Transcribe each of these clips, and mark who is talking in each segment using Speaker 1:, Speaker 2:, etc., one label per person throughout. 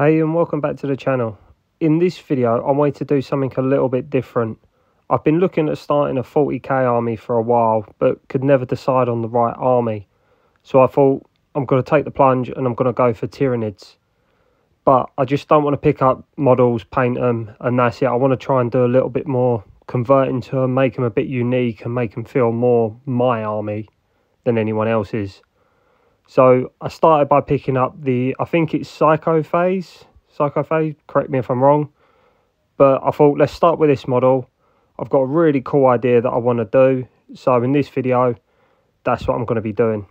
Speaker 1: Hey and welcome back to the channel. In this video I wanted to do something a little bit different. I've been looking at starting a 40k army for a while but could never decide on the right army. So I thought I'm going to take the plunge and I'm going to go for Tyranids. But I just don't want to pick up models, paint them and that's it. I want to try and do a little bit more, convert into them, make them a bit unique and make them feel more my army than anyone else's. So I started by picking up I think it's Psychophage, correct me if I'm wrong. But I thought, let's start with this model. I've got a really cool idea that I want to do. So in this video, that's what I'm going to be doing.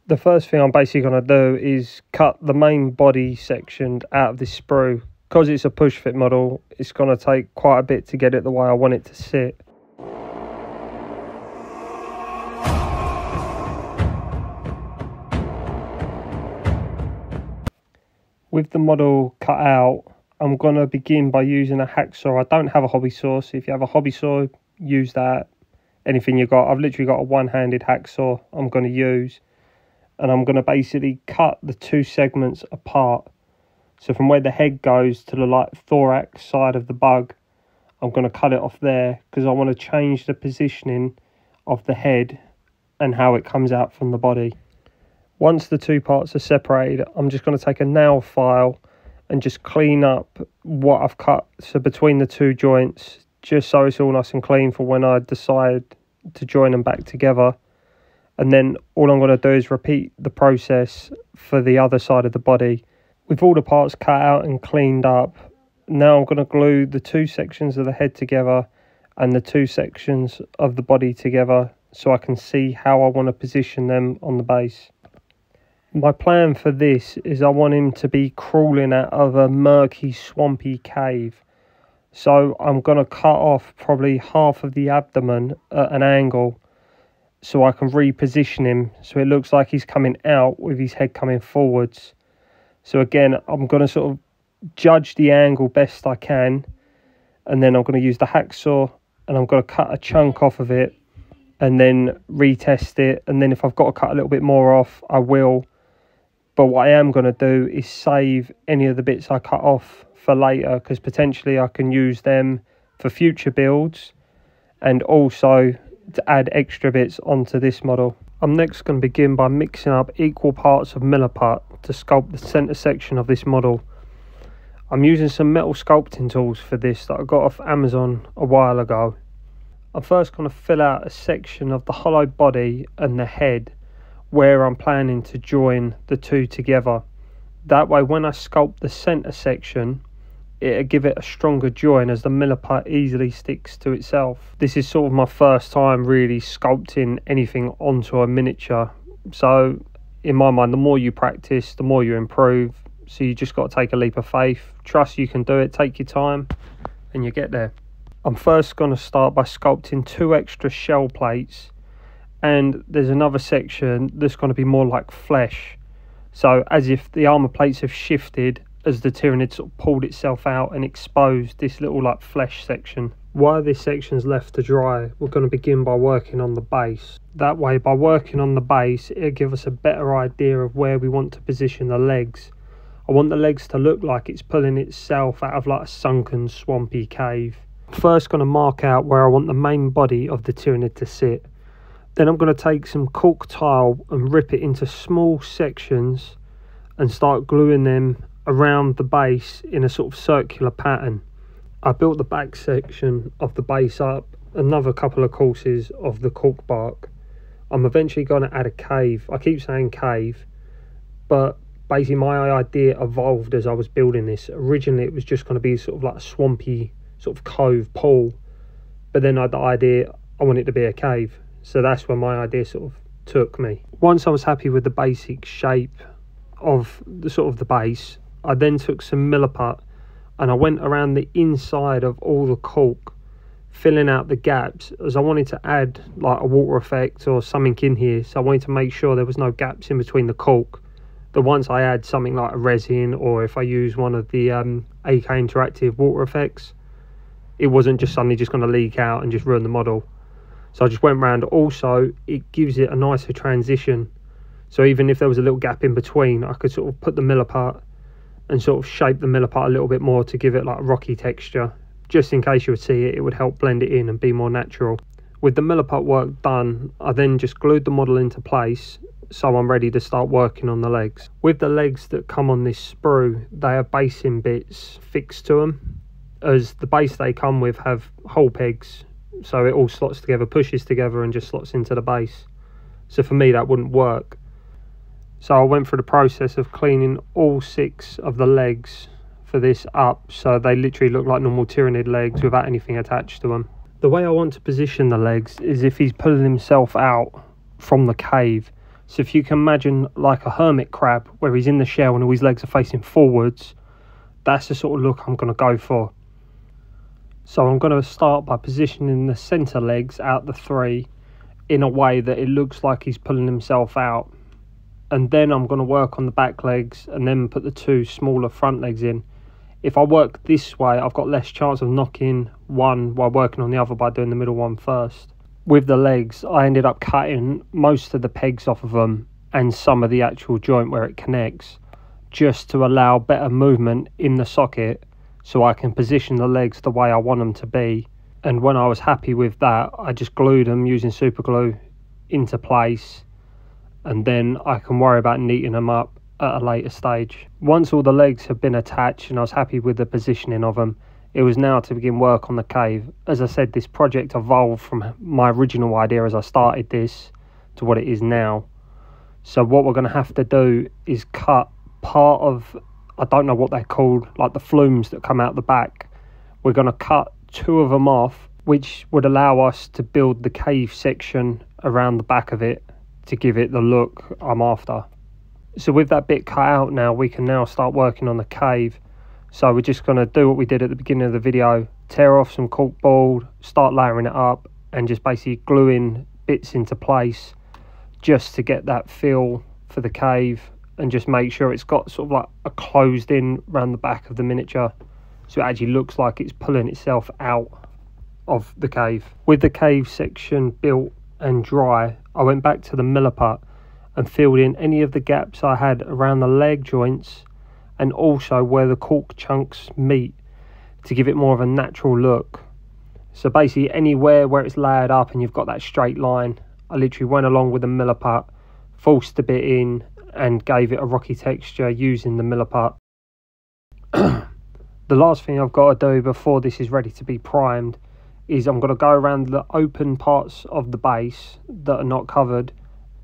Speaker 1: The first thing I'm basically going to do is cut the main body section out of this sprue. Because it's a push fit model, it's going to take quite a bit to get it the way I want it to sit. With the model cut out, I'm going to begin by using a hacksaw. I don't have a hobby saw, so if you have a hobby saw, use that. Anything you got. I've literally got a one-handed hacksaw I'm going to use. And I'm going to basically cut the two segments apart. So from where the head goes to the thorax side of the bug, I'm going to cut it off there because I want to change the positioning of the head and how it comes out from the body. Once the two parts are separated, I'm just going to take a nail file and just clean up what I've cut. So between the two joints, just so it's all nice and clean for when I decide to join them back together. And then all I'm going to do is repeat the process for the other side of the body. With all the parts cut out and cleaned up, now I'm going to glue the two sections of the head together and the two sections of the body together so I can see how I want to position them on the base. My plan for this is I want him to be crawling out of a murky, swampy cave. So I'm going to cut off probably half of the abdomen at an angle so I can reposition him so it looks like he's coming out with his head coming forwards. So again, I'm going to sort of judge the angle best I can, and then I'm going to use the hacksaw and I'm going to cut a chunk off of it and then retest it, and then if I've got to cut a little bit more off, I will. But what I am going to do is save any of the bits I cut off for later, because potentially I can use them for future builds and also to add extra bits onto this model. I'm next going to begin by mixing up equal parts of milliput to sculpt the centre section of this model. I'm using some metal sculpting tools for this that I got off Amazon a while ago. I'm first going to fill out a section of the hollow body and the head where I'm planning to join the two together. That way when I sculpt the centre section, it'll give it a stronger join as the milliput easily sticks to itself. This is sort of my first time really sculpting anything onto a miniature. So in my mind, the more you practice, the more you improve. So you just got to take a leap of faith. Trust you can do it, take your time and you get there. I'm first going to start by sculpting two extra shell plates. And there's another section that's going to be more like flesh. So as if the armour plates have shifted as the Tyranid sort of pulled itself out and exposed this little flesh section. While this section's left to dry, we're going to begin by working on the base. That way, by working on the base, it'll give us a better idea of where we want to position the legs. I want the legs to look like it's pulling itself out of a sunken, swampy cave. First going to mark out where I want the main body of the Tyranid to sit. Then I'm going to take some cork tile and rip it into small sections and start gluing them around the base in a sort of circular pattern. I built the back section of the base up, another couple of courses of the cork bark. I'm eventually going to add a cave. I keep saying cave, but basically my idea evolved as I was building this. Originally it was just going to be sort of a swampy sort of cove pool, but then I had the idea I want it to be a cave. So that's where my idea sort of took me. Once I was happy with the basic shape of the base, I then took some milliput and I went around the inside of all the cork, filling out the gaps, as I wanted to add a water effect or something in here. So I wanted to make sure there was no gaps in between the cork. That once I add something like a resin, or if I use one of the AK Interactive water effects, it wasn't just suddenly just going to leak out and just ruin the model. So I just went around. Also, it gives it a nicer transition. So even if there was a little gap in between, I could sort of put the milliput and sort of shape the milliput a little bit more to give it like a rocky texture. Just in case you would see it, it would help blend it in and be more natural. With the milliput work done, I then just glued the model into place, so I'm ready to start working on the legs. With the legs that come on this sprue, they have basing bits fixed to them, as the base they come with have hole pegs, so it all slots together, pushes together and just slots into the base. So for me that wouldn't work. So I went through the process of cleaning all 6 of the legs for this up, so they literally look like normal Tyranid legs without anything attached to them. The way I want to position the legs is if he's pulling himself out from the cave. So if you can imagine like a hermit crab where he's in the shell and all his legs are facing forwards, that's the sort of look I'm going to go for. So I'm going to start by positioning the centre legs out the 3 in a way that it looks like he's pulling himself out. And then I'm going to work on the back legs and then put the 2 smaller front legs in. If I work this way, I've got less chance of knocking one while working on the other by doing the middle one first. With the legs, I ended up cutting most of the pegs off of them and some of the actual joint where it connects, just to allow better movement in the socket so I can position the legs the way I want them to be. And when I was happy with that, I just glued them using super glue into place, and then I can worry about neating them up at a later stage. Once all the legs have been attached and I was happy with the positioning of them, it was now to begin work on the cave. As I said, this project evolved from my original idea as I started this to what it is now. So what we're going to have to do is cut part of, I don't know what they're called, like the flumes that come out the back. We're going to cut 2 of them off, which would allow us to build the cave section around the back of it to give it the look I'm after. So with that bit cut out now, we can now start working on the cave. So we're just going to do what we did at the beginning of the video, tear off some corkboard, start layering it up and just basically gluing bits into place just to get that feel for the cave and just make sure it's got sort of like a closed in around the back of the miniature, so it actually looks like it's pulling itself out of the cave. With the cave section built and dry, I went back to the milliput and filled in any of the gaps I had around the leg joints and also where the cork chunks meet to give it more of a natural look. So basically anywhere where it's layered up and you've got that straight line, I literally went along with the milliput, forced a bit in and gave it a rocky texture using the milliput. The last thing I've got to do before this is ready to be primed is I'm going to go around the open parts of the base that are not covered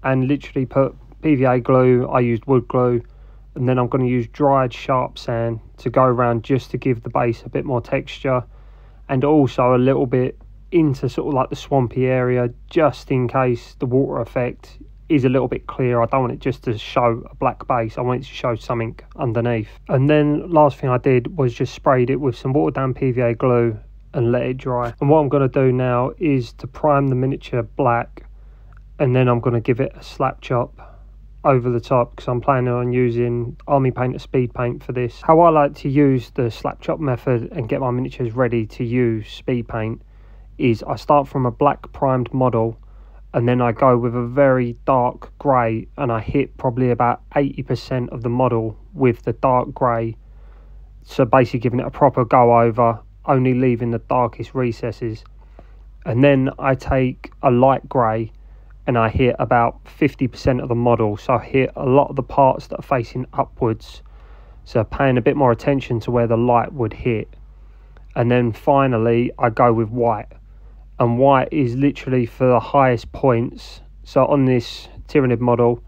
Speaker 1: and literally put PVA glue. I used wood glue, and then I'm going to use dried sharp sand to go around just to give the base a bit more texture, and also a little bit into sort of like the swampy area, just in case the water effect is a little bit clear. I don't want it just to show a black base, I want it to show something underneath. And then last thing I did was just sprayed it with some watered down PVA glue and let it dry. And what I'm going to do now is to prime the miniature black, and then I'm going to give it a slap chop over the top because I'm planning on using army paint or speed paint for this. How I like to use the slap chop method and get my miniatures ready to use speed paint is I start from a black primed model and then I go with a very dark grey and I hit probably about 80% of the model with the dark grey, so basically giving it a proper go over, only leaving the darkest recesses. And then I take a light grey and I hit about 50% of the model, so I hit a lot of the parts that are facing upwards, so paying a bit more attention to where the light would hit. And then finally I go with white, and white is literally for the highest points. So on this Tyranid model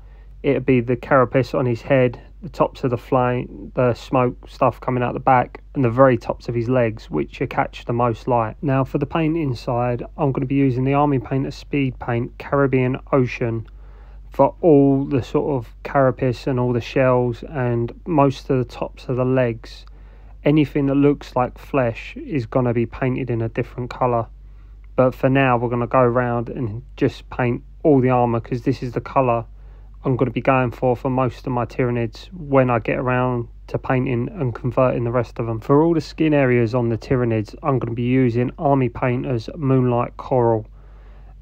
Speaker 1: it'd be the carapace on his head, the tops of the flame, the smoke stuff coming out the back, and the very tops of his legs, which catch the most light. Now for the paint inside, I'm going to be using the Army Painter Speed Paint Caribbean Ocean for all the sort of carapace and all the shells and most of the tops of the legs. Anything that looks like flesh is going to be painted in a different colour, but for now we're going to go around and just paint all the armour because this is the colour I'm going to be going for most of my Tyranids when I get around to painting and converting the rest of them. For all the skin areas on the Tyranids, I'm going to be using Army Painter's Moonlight Coral,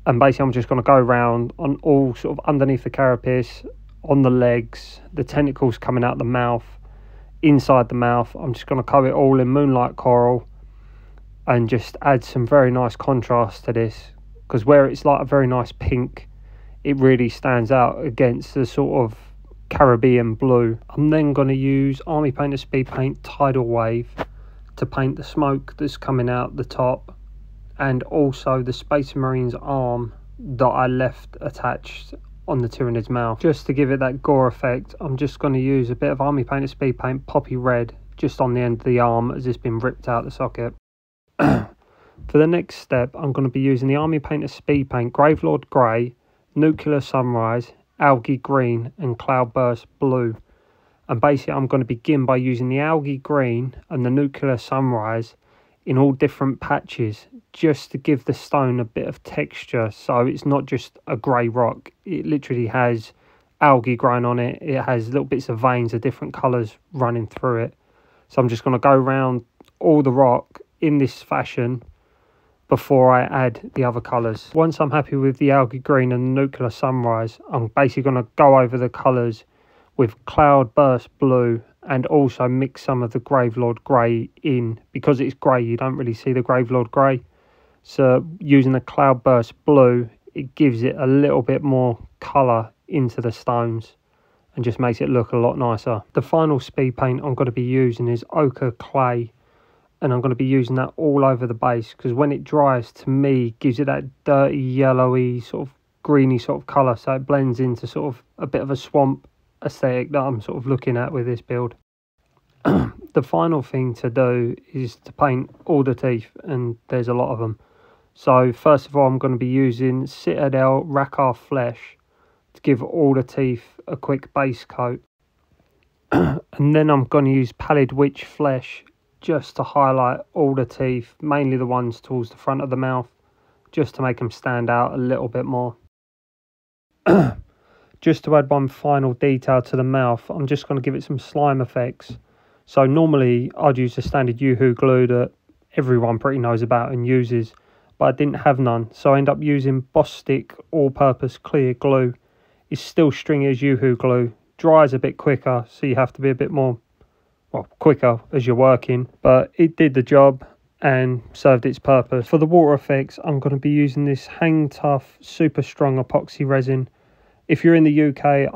Speaker 1: and basically I'm just going to go around on all sort of underneath the carapace, on the legs, the tentacles coming out the mouth, inside the mouth. I'm just going to coat it all in Moonlight Coral and just add some very nice contrast to this, because where it's like a very nice pink, it really stands out against the sort of Caribbean blue. I'm then going to use Army Painter Speed Paint Tidal Wave to paint the smoke that's coming out the top, and also the Space Marine's arm that I left attached on the Tyranid's mouth. Just to give it that gore effect, I'm just going to use a bit of Army Painter Speed Paint Poppy Red just on the end of the arm as it's been ripped out the socket. For the next step, I'm going to be using the Army Painter Speed Paint Gravelord Grey, Nuclear Sunrise, Algae Green and Cloudburst Blue. And basically I'm going to begin by using the Algae Green and the Nuclear Sunrise in all different patches, just to give the stone a bit of texture, so it's not just a grey rock. It literally has algae growing on it. It has little bits of veins of different colours running through it. So I'm just going to go around all the rock in this fashion before I add the other colours. Once I'm happy with the Algae Green and the Nuclear Sunrise, I'm basically going to go over the colours with Cloudburst Blue and also mix some of the Gravelord Grey in. Because it's grey, you don't really see the Gravelord Grey. So using the Cloudburst Blue, it gives it a little bit more colour into the stones and just makes it look a lot nicer. The final speed paint I'm going to be using is Ochre Clay, and I'm going to be using that all over the base, because when it dries, to me, gives it that dirty, yellowy, sort of greeny sort of colour, so it blends into sort of a bit of a swamp aesthetic that I'm sort of looking at with this build. The final thing to do is to paint all the teeth, and there's a lot of them. So first of all, I'm going to be using Citadel Rackar Flesh to give all the teeth a quick base coat. And then I'm going to use Pallid Witch Flesh just to highlight all the teeth, mainly the ones towards the front of the mouth, just to make them stand out a little bit more. Just to add one final detail to the mouth, I'm just going to give it some slime effects. So normally I'd use the standard Yoo-Hoo glue that everyone pretty knows about and uses, but I didn't have none, so I ended up using Bostik all-purpose clear glue. It's still stringy as Yoo-Hoo glue, dries a bit quicker, so you have to be a bit more, well, quicker as you're working, but it did the job and served its purpose. For the water effects, I'm going to be using this Hang Tough super strong epoxy resin. If you're in the UK,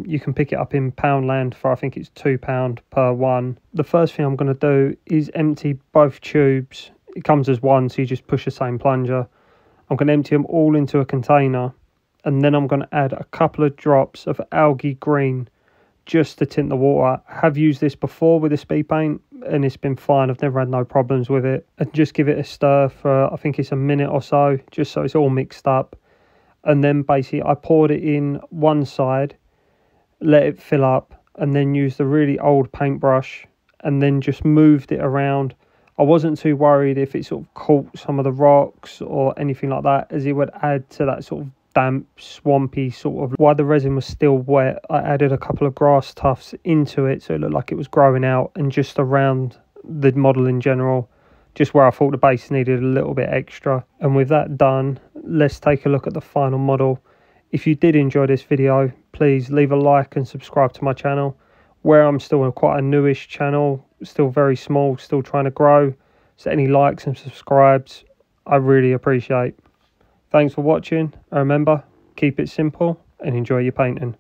Speaker 1: you can pick it up in Poundland for, I think it's £2 per one. The first thing I'm going to do is empty both tubes. It comes as one, so you just push the same plunger. I'm going to empty them all into a container, and then I'm going to add a couple of drops of Algae Green just to tint the water. I have used this before with the speed paint and it's been fine. I've never had no problems with it. And just give it a stir for, I think it's a minute or so, just so it's all mixed up. And then basically I poured it in one side, let it fill up, and then used the really old paintbrush and then just moved it around. I wasn't too worried if it sort of caught some of the rocks or anything like that, as it would add to that sort of damp, swampy sort of. While the resin was still wet, I added a couple of grass tufts into it so it looked like it was growing out, and just around the model in general, just where I thought the base needed a little bit extra. And with that done, let's take a look at the final model. If you did enjoy this video, please leave a like and subscribe to my channel, where I'm still quite a newish channel, still very small, still trying to grow. So any likes and subscribes, I really appreciate. Thanks for watching, and remember, keep it simple and enjoy your painting.